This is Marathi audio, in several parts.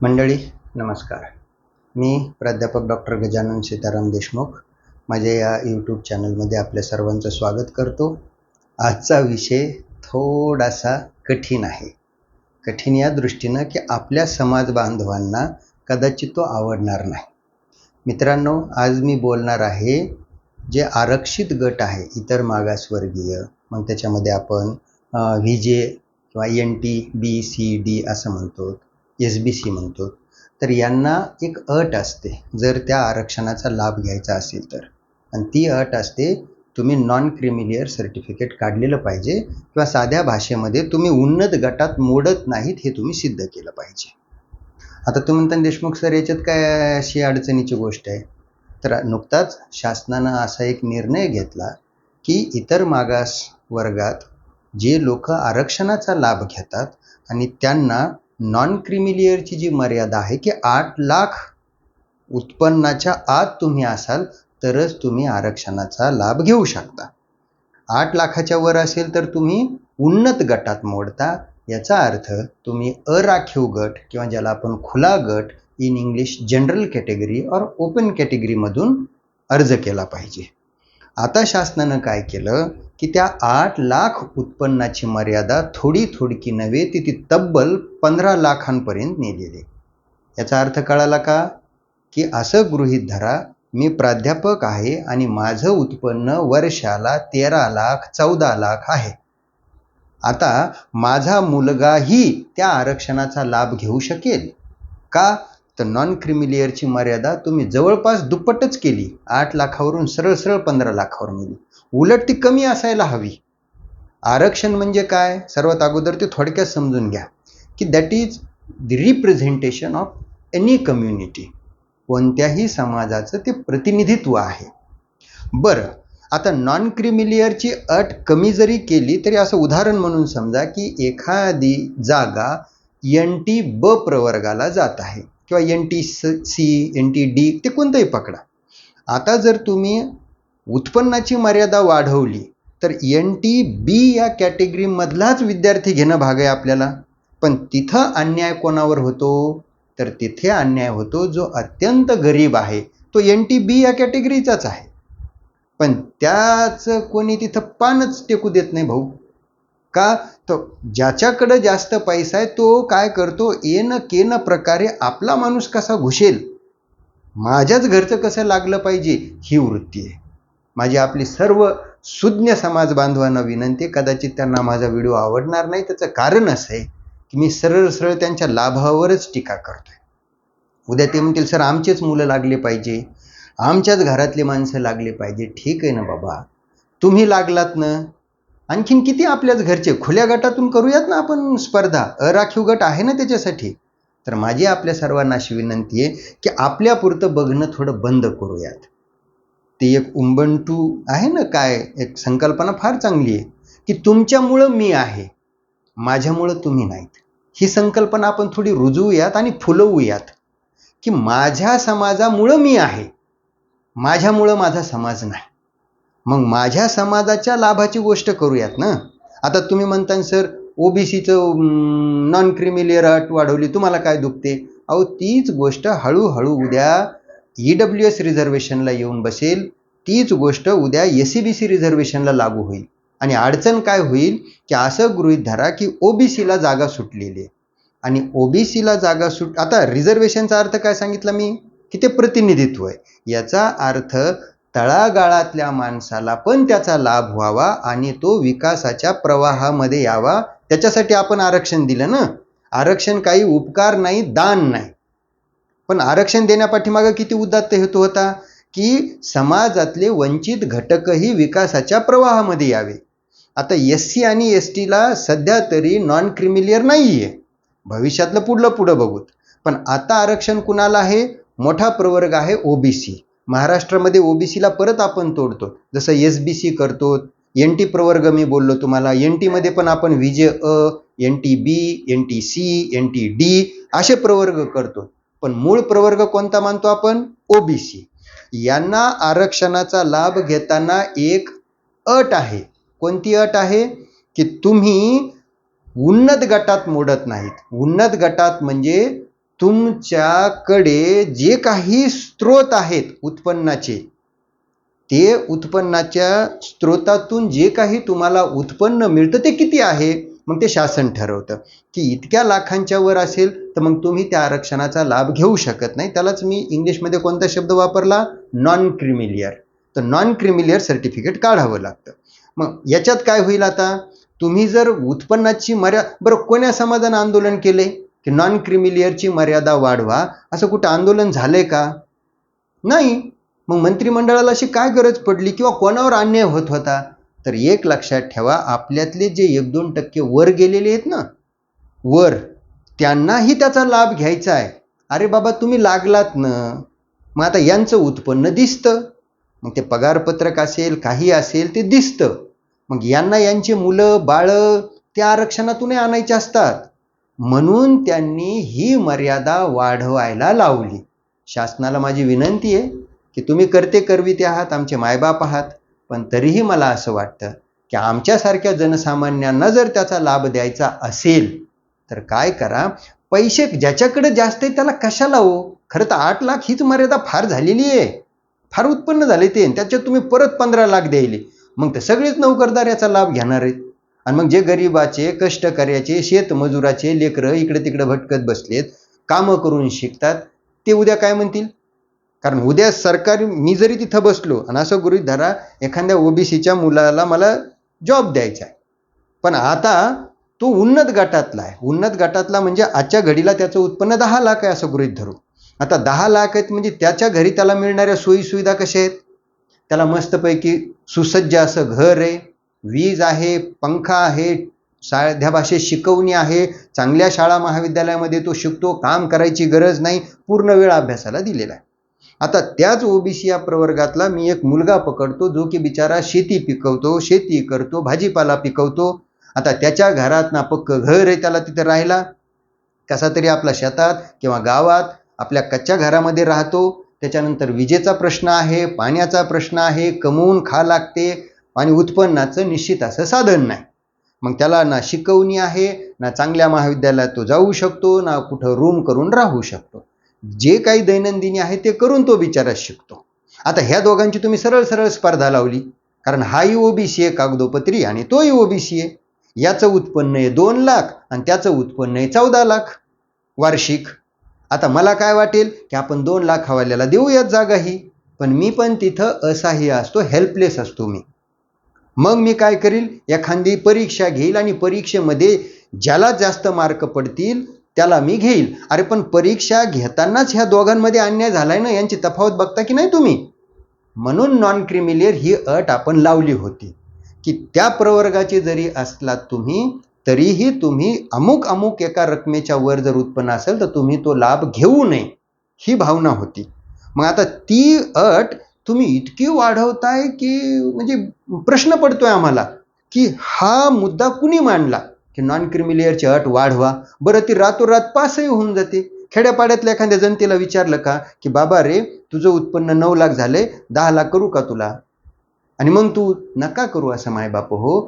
मंडळी नमस्कार. मी प्राध्यापक डॉक्टर गजानन सीताराम देशमुख माझ्या या यूट्यूब चॅनलमध्ये आपल्या सर्वांचं स्वागत करतो. आजचा विषय थोडासा कठीण आहे. कठीण या दृष्टीनं की आपल्या समाज बांधवांना कदाचित तो आवडणार नाही. मित्रांनो, आज मी बोलणार आहे जे आरक्षित गट आहे, इतर मागासवर्गीय, मग त्याच्यामध्ये आपण VJ किंवा NT, BCD असं म्हणतो, SBC म्हणतो. तर यांना एक अट असते जर त्या आरक्षणाचा लाभ घ्यायचा असेल तर, आणि ती अट असते तुम्ही नॉन क्रिमिलियर सर्टिफिकेट काढलेलं पाहिजे किंवा साध्या भाषेमध्ये तुम्ही उन्नत गटात मोडत नाहीत हे तुम्ही सिद्ध केलं पाहिजे. आता तुम्ही म्हणता देशमुख सर याच्यात काय अशी अडचणीची गोष्ट आहे? तर नुकताच शासनानं असा एक निर्णय घेतला की इतर मागास वर्गात जे लोक आरक्षणाचा लाभ घेतात आणि त्यांना नॉन क्रिमिलियरची जी मर्यादा आहे की 8 लाख उत्पन्नाच्या आत तुम्ही असाल तरच तुम्ही आरक्षणाचा लाभ घेऊ शकता. 8 लाखाच्या वर असेल तर तुम्ही उन्नत गटात मोडता. याचा अर्थ तुम्ही अराखीव गट किंवा ज्याला आपण खुला गट इन इंग्लिश जनरल कॅटेगरी और ओपन कॅटेगरीमधून अर्ज केला पाहिजे. आता शासनानं काय केलं की त्या 8 लाख उत्पन्नाची मर्यादा थोडकी नव्हे ती तब्बल 15 लाखांपर्यंत नेलेली. याचा अर्थ कळाला का? की असं गृहीत धरा मी प्राध्यापक आहे आणि माझं उत्पन्न वर्षाला 13 लाख 14 लाख आहे. आता माझा मुलगाही त्या आरक्षणाचा लाभ घेऊ शकेल का? तर नॉन क्रिमिलियरची मर्यादा तुम्ही जवळपास दुप्पटच केली. 8 लाखावरून सरळ 15 लाखावर नेली. उलट ती कमी असायला हवी. आरक्षण म्हणजे काय? सर्वात अगोदर ते थोडक्यात समजून घ्या की that is the representation of any community. कोणत्याही समाजाचं ते प्रतिनिधित्व आहे. बरं, आता नॉन क्रिमिलियरची अट कमी जरी केली तरी असं उदाहरण म्हणून समजा की एखादी जागा NT ब प्रवर्गाला जात आहे किंवा NTC NTD ते कोणतंही पकडा. आता जर तुम्ही उत्पन्नाची मर्यादा वाढवली तर NTB या कॅटेगरी मधलाच विद्यार्थी घेणं भाग आहे आपल्याला. पण तिथं अन्याय कोणावर होतो? तर तिथे अन्याय होतो जो अत्यंत गरीब आहे, तो NTB या कॅटेगरीचाच आहे, पण त्याच कोणी तिथं पानच टेकू देत नाही भाऊ. का? तो ज्याच्याकडे जास्त पैसा आहे तो काय करतो, येन केन प्रकारे आपला माणूस कसा घुसेल, माझ्याच घरचं कसं लागलं पाहिजे ही वृत्ती आहे. माझी आपली सर्व सुज्ञ समाज बांधवांना विनंती, कदाचित त्यांना माझा व्हिडिओ आवडणार नाही. त्याचं कारण असं आहे की मी सरळ त्यांच्या लाभावरच टीका करतोय. उद्या ते म्हणतील सर आमचेच मुलं लागले पाहिजे, आमच्याच घरातले माणसं लागले पाहिजे. ठीक आहे ना बाबा, तुम्ही लागलात ना, आणखीन किती आपल्याच घरचे. खुल्या गटातून करूयात ना आपण स्पर्धा, अराखीव गट आहे ना त्याच्यासाठी. तर माझी आपल्या सर्वांना अशी विनंती आहे की आपल्या पुरतं बघणं थोडं बंद करूयात. ते एक उंबंटू आहे ना, काय एक संकल्पना फार चांगली आहे की तुमच्यामुळं मी आहे, माझ्यामुळं तुम्ही नाहीत. ही संकल्पना आपण थोडी रुजवूयात आणि फुलवूयात की माझ्या समाजामुळं मी आहे, माझ्यामुळं माझा समाज नाही. मग माझ्या समाजाच्या लाभाची गोष्ट करूयात ना. आता तुम्ही म्हणता सर OBCचं नॉन क्रिमिलियर अट वाढवली, तुम्हाला काय दुखते? अहो तीच गोष्ट हळूहळू उद्या EWS रिझर्वेशनला येऊन बसेल. तीच गोष्ट उद्या SCBC रिझर्वेशनला लागू होईल. आणि अडचण काय होईल की असं गृहीत धरा की OBCला जागा सुटलेली आहे आणि OBCला जागा आता रिझर्वेशनचा अर्थ काय सांगितला मी की ते प्रतिनिधित्व आहे. याचा अर्थ तळागाळातल्या माणसाला पण त्याचा लाभ व्हावा आणि तो विकासाच्या प्रवाहामध्ये यावा, त्याच्यासाठी आपण आरक्षण दिलं ना. आरक्षण काही उपकार नाही, दान नाही. पण आरक्षण देण्यापाठीमागे किती उद्दात हेतू होता की समाजातले वंचित घटकही विकासाच्या प्रवाहामध्ये यावे. आता SC आणि STला सध्या तरी नॉन क्रिमिलियर नाहीये, भविष्यातलं पुढं बघूत. पण आता आरक्षण कुणाला आहे? मोठा प्रवर्ग आहे OBC. महाराष्ट्रामध्ये OBCला परत आपण तोडतो, जसं SBC करतो. NT प्रवर्ग मी बोललो तुम्हाला, NT मध्ये पण आपण VJ NTB NTC NTD असे प्रवर्ग करतो. पण मूळ प्रवर्ग कोणता मानतो आपण? OBC. यांना आरक्षणाचा लाभ घेताना एक अट आहे. कोणती अट आहे? की तुम्ही उन्नत गटात मोडत नाहीत. उन्नत गटात म्हणजे तुमच्याकडे जे काही स्रोत आहेत उत्पन्नाचे, ते उत्पन्नाच्या स्रोतातून जे काही तुम्हाला उत्पन्न मिळतं ते किती आहे, मग ते शासन ठरवतं. की इतक्या लाखांच्या वर असेल तर मग तुम्ही त्या आरक्षणाचा लाभ घेऊ शकत नाही. त्यालाच मी इंग्लिशमध्ये कोणता शब्द वापरला, नॉन क्रिमिलियर. तर नॉन क्रिमिलियर सर्टिफिकेट काढावं लागतं. मग याच्यात काय होईल, आता तुम्ही जर उत्पन्नाची बरं, कोण्या समाजानं आंदोलन केले की नॉन क्रिमिलियरची मर्यादा वाढवा, असं कुठं आंदोलन झालंय का? नाही. मग मंत्रिमंडळाला अशी काय गरज पडली किंवा कोणावर अन्याय होत होता? तर एक लक्षात ठेवा, आपल्यातले जे 1-2% वर गेलेले आहेत ना, वर, त्यांनाही त्याचा लाभ घ्यायचा आहे. अरे बाबा, तुम्ही लागलात ना, मग आता यांचं उत्पन्न दिसतं, मग ते पगारपत्रक असेल काही असेल ते दिसतं. मग यांना यांची मुलं बाळं त्या आरक्षणातूनही आणायचे असतात. म्हणून त्यांनी ही मर्यादा वाढवायला लावली. शासनाला माझी विनंती आहे की तुम्ही करते करविते आहात, आमचे मायबाप आहात, पण तरीही मला असं वाटतं की आमच्यासारख्या जनसामान्यांना जर त्याचा लाभ द्यायचा असेल तर काय करा, पैसे ज्याच्याकडे जास्त आहे त्याला कशाला हो. खरं तर 8 लाख हीच मर्यादा फार झालेली आहे, फार उत्पन्न झाले ते, त्याच्यात तुम्ही परत 15 लाख द्यायले, मग तर सगळेच नोकरदार याचा लाभ घेणार आहेत. आणि मग जे गरिबाचे, कष्टकर्याचे, शेतमजुराचे लेकरं इकडे तिकडे भटकत बसलेत, कामं करून शिकतात, ते उद्या काय म्हणतील? कारण उद्या सरकारी, मी जरी तिथं बसलो आणि असं गृहीत धरा एखाद्या ओबीसीच्या मुलाला मला जॉब द्यायचा आहे, पण आता तो उन्नत गटातला आहे. उन्नत गटातला म्हणजे आजच्या घडीला त्याचं उत्पन्न 10 लाख आहे असं गृहीत धरू. आता 10 लाख आहेत म्हणजे त्याच्या घरी त्याला मिळणाऱ्या सोयी सुविधा कशा आहेत? त्याला मस्तपैकी सुसज्ज असं घर आहे, वीज आहे, पंखा आहे, साध्या भाषेत शिकवणी आहे, चांगल्या शाळा महाविद्यालयामध्ये तो शिकतो, काम करायची गरज नाही, पूर्ण वेळ अभ्यासाला दिलेला आहे. आता त्याच ओबीसी या प्रवर्गातला मी एक मुलगा पकडतो जो की बिचारा शेती पिकवतो, शेती करतो, भाजीपाला पिकवतो. आता त्याच्या घरात ना पक्क घर आहे, त्याला तिथे राहायला, कसा तरी आपल्या शेतात किंवा गावात आपल्या कच्च्या घरामध्ये राहतो. त्याच्यानंतर विजेचा प्रश्न आहे, पाण्याचा प्रश्न आहे, कमवून खा लागते आणि उत्पन्नाचं निश्चित असं साधन नाही. मग त्याला ना शिकवणी आहे, ना चांगल्या महाविद्यालयात तो जाऊ शकतो, ना कुठं रूम करून राहू शकतो. जे काही दैनंदिनी आहे ते करून तो बिचारा शिकतो. आता ह्या दोघांची तुम्ही सरळ सरळ स्पर्धा लावली, कारण हाही ओबीसी आहे कागदोपत्री आणि तोही ओबीसी आहे. याचं उत्पन्न आहे 2 लाख आणि त्याचं उत्पन्न आहे 14 लाख वार्षिक. आता मला काय वाटेल की आपण 2 लाखावाल्याला देऊयात जागा ही, पण मी पण तिथं असहाय्य असतो, हेल्पलेस असतो मी. मग मी काय करील, एखादी परीक्षा घेईल आणि परीक्षेमध्ये ज्याला जास्त मार्क पडतील त्याला मी घेईल. अरे पण परीक्षा घेतानाच ह्या दोघांमध्ये अन्याय झालाय ना, यांची तफावत बघता की नाही तुम्ही? म्हणून नॉन क्रिमिलियर ही अट आपण लावली होती की त्या प्रवर्गाचे जरी असलात तुम्ही तरीही तुम्ही अमुक अमुक एका रकमेच्या वर जर उत्पन्न असेल तर तुम्ही तो लाभ घेऊ नये, ही भावना होती. मग आता ती अट तुम्ही इतकी वाढवताय की म्हणजे प्रश्न पडतोय आम्हाला की हा मुद्दा कुणी मांडला की नॉन क्रिमिलियरची अट वाढवा. बरं, ती रातोरात पासही होऊन जाते. खेड्यापाड्यातल्या एखाद्या जनतेला विचारलं का की बाबा रे तुझं उत्पन्न 9 लाख झाले, 10 लाख करू का तुला? आणि मग तू नका करू असं मायबाप हो.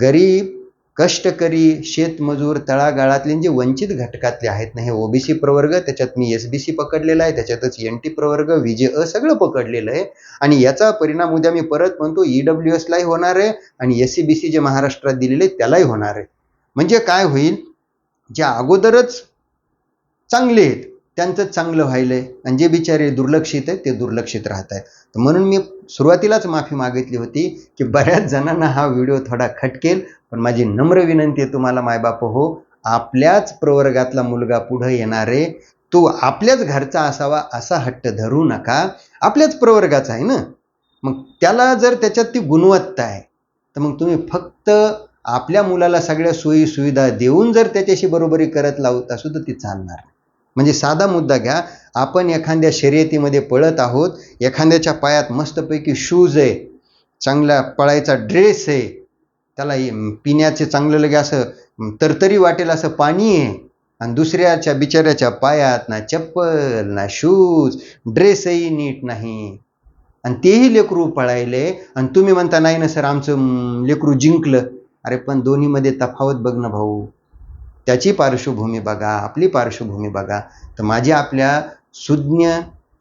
गरीब, कष्टकरी, शेतमजूर, तळागाळातले जे वंचित घटकातले आहेत ना, हे ओबीसी प्रवर्ग, त्याच्यात मी एसबीसी पकडलेला आहे, त्याच्यातच एनटी प्रवर्ग, विजे सगळं पकडलेलं आहे. आणि याचा परिणाम उद्या मी परत म्हणतो ईडब्ल्यूएसलाही होणार आहे आणि एससीबीसी जे महाराष्ट्रात दिलेले त्यालाही होणार आहे. म्हणजे काय होईल, जे अगोदरच चांगले आहेत त्यांचं चांगलं व्हायलंय आणि जे बिचारे दुर्लक्षित आहेत ते दुर्लक्षित राहत आहेत. म्हणून मी सुरुवातीलाच माफी मागितली होती की बऱ्याच जणांना हा व्हिडिओ थोडा खटकेल, पण माझी नम्र विनंती आहे तुम्हाला मायबाप हो, आपल्याच प्रवर्गातला मुलगा पुढे येणारे तो आपल्याच घरचा असावा असा हट्ट धरू नका. आपल्याच प्रवर्गाचा आहे ना, मग त्याला जर त्याच्यात ती गुणवत्ता आहे तर मग तुम्ही फक्त आपल्या मुलाला सगळ्या सोयी सुविधा देऊन जर त्याच्याशी बरोबरी करत लावत असू तर ती चालणार. म्हणजे साधा मुद्दा घ्या, आपण एखाद्या शर्यतीमध्ये पळत आहोत, एखाद्याच्या पायात मस्तपैकी शूज आहे, चांगला पळायचा ड्रेस आहे, त्याला पिण्याचे चांगलं लगे असं तरतरी वाटेल असं पाणी आहे, आणि दुसऱ्याच्या बिचाऱ्याच्या पायात ना चप्पल ना शूज, ड्रेसही नीट नाही, आणि तेही लेकरू पळायले आणि तुम्ही म्हणता नाही ना सर आमचं लेकरू जिंकलं. अरे पण दोन्हीमध्ये तफावत बघ ना भाऊ. त्याची पार्श्वभूमी बघा, आपली पार्श्वभूमी बघा. तर माझी आपल्या सुज्ञ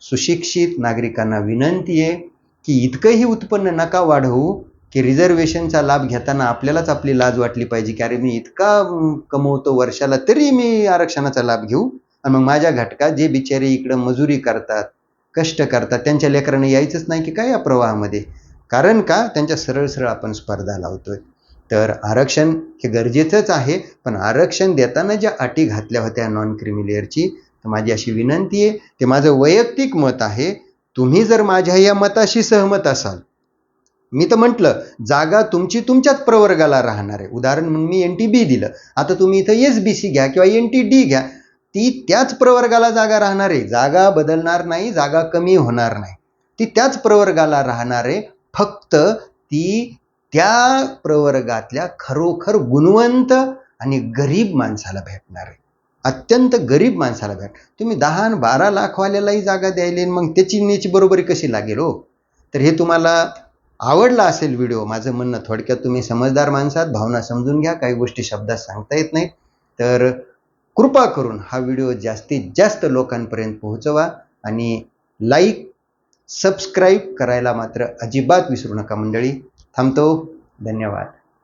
सुशिक्षित नागरिकांना विनंती आहे की इतकंही उत्पन्न नका वाढवू की रिझर्वेशनचा लाभ घेताना आपल्यालाच आपली लाज वाटली पाहिजे की अरे मी इतका कमवतो वर्षाला तरी मी आरक्षणाचा लाभ घेऊ, आणि मग माझ्या घटकात जे बिचारे इकडं मजुरी करतात, कष्ट करतात, त्यांच्या लेकरांना यायचंच नाही की काय या प्रवाहामध्ये. कारण का, त्यांच्या सरळ सरळ आपण स्पर्धा लावतोय. तर आरक्षण हे गरजेचंच आहे, पण आरक्षण देताना ज्या अटी घातल्या होत्या नॉन क्रिमिलेअरची, तर माझी अशी विनंती आहे, ते माझं वैयक्तिक मत आहे, तुम्ही जर माझ्या या मताशी सहमत असाल, मी तर म्हटलं जागा तुमची तुमच्याच प्रवर्गाला राहणार आहे. उदाहरण म्हणून मी NTB दिलं, आता तुम्ही इथं SBC घ्या किंवा NTD घ्या, ती त्याच प्रवर्गाला जागा राहणार आहे. जागा बदलणार नाही, जागा कमी होणार नाही, ती त्याच प्रवर्गाला राहणार आहे. फक्त ती त्या प्रवर्गातल्या खरोखर गुणवंत आणि गरीब माणसाला भेटणार आहे. अत्यंत गरीब माणसाला भेट. तुम्ही 10 आणि 12 लाखवाल्यालाही जागा द्यायला, मग त्याची बरोबरी कशी लागेल हो. तर हे तुम्हाला आवडला असेल व्हिडिओ. माझं म्हणणं थोडक्यात, तुम्ही समजदार माणसात, भावना समजून घ्या, काही गोष्टी शब्दात सांगता येत नाहीत, तर कृपा करून हा व्हिडिओ जास्तीत जास्त लोकांपर्यंत पोहोचवा आणि लाईक सबस्क्राईब करायला मात्र अजिबात विसरू नका मंडळी. थांबतो. धन्यवाद.